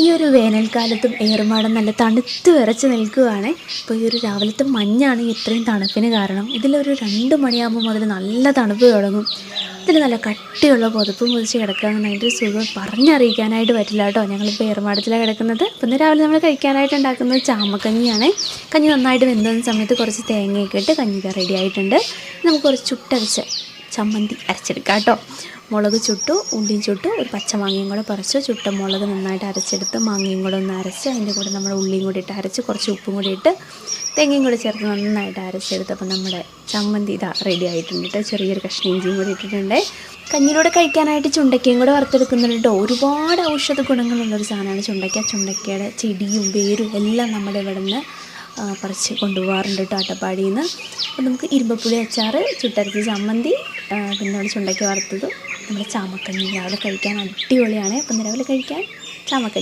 ഈ ഒരു വേനൽക്കാലത്തും ഏറുമാടം നല്ല തണുത്ത് വിറച്ച് നിൽക്കുകയാണ്. ഇപ്പോൾ ഈ ഒരു രാവിലത്തെ മഞ്ഞാണ് ഇത്രയും തണുപ്പിന് കാരണം. ഇതിലൊരു 2 മണിയാകുമ്പോൾ മുതൽ നല്ല തണുപ്പ് തുടങ്ങും. ഇതിൽ നല്ല കട്ടിയുള്ള പുതപ്പും പൊതിച്ച് കിടക്കുകയെന്ന് അതിൻ്റെ ഒരു സുഖം പറഞ്ഞറിയിക്കാനായിട്ട് പറ്റില്ല കേട്ടോ. ഞങ്ങളിപ്പോൾ ഏറുമാടത്തിലാണ് കിടക്കുന്നത്. അപ്പോൾ ഇന്ന് രാവിലെ നമ്മൾ കഴിക്കാനായിട്ട് ഉണ്ടാക്കുന്നത് ചാമക്കഞ്ഞിയാണ്. കഞ്ഞി നന്നായിട്ട് വെന്തുന്ന സമയത്ത് കുറച്ച് തേങ്ങയൊക്കെ ഇട്ട് കഞ്ഞിക്ക് റെഡി ആയിട്ടുണ്ട്. നമുക്ക് കുറച്ച് ചുട്ടരച്ച ചമ്മന്തി അരച്ചെടുക്കാം കേട്ടോ. മുളക് ചുട്ടു, ഉള്ളിയും ചുട്ടു, ഒരു പച്ചമാങ്ങയും കൂടെ പറിച്ചു, ചുട്ട മുളക് നന്നായിട്ട് അരച്ചെടുത്ത് മാങ്ങയും കൂടെ ഒന്ന് അരച്ച് അതിൻ്റെ കൂടെ നമ്മൾ ഉള്ളിയും കൂടി ഇട്ട് അരച്ച് കുറച്ച് ഉപ്പും കൂടി ഇട്ട് തേങ്ങയും കൂടി ചേർത്ത് നന്നായിട്ട് അരച്ചെടുത്തപ്പോൾ നമ്മുടെ ചമ്മന്തി ഇതാ റെഡി ആയിട്ടുണ്ട് കേട്ടോ. ചെറിയൊരു കഷ്ണം ഇഞ്ചിയും കൂടി ഇട്ടിട്ടുണ്ട്. കഞ്ഞിലൂടെ കഴിക്കാനായിട്ട് ചുണ്ടയ്ക്കയും കൂടെ വറുത്തെടുക്കുന്നുണ്ട് കേട്ടോ. ഒരുപാട് ഔഷധ ഗുണങ്ങളുള്ളൊരു സാധനമാണ് ചുണ്ടയ്ക്ക. ചുണ്ടയ്ക്കയുടെ ചെടിയും വേരും എല്ലാം നമ്മുടെ ഇവിടെ നിന്ന് പറിച്ച് കൊണ്ടുപോകാറുണ്ട് കേട്ടോ, അട്ടപ്പാടിയിൽ നിന്ന്. അപ്പോൾ നമുക്ക് ഇരുമ്പപ്പുളി അച്ചാർ, ചുട്ടരച്ച ചമ്മന്തി, പിന്നെ ചുണ്ടയ്ക്ക വറുത്തതും നമ്മുടെ ചാമക്കഞ്ഞി രാവിലെ കഴിക്കാൻ അടിപൊളിയാണ്. അപ്പം രാവിലെ കഴിക്കാൻ ചാമക്കഞ്ഞി.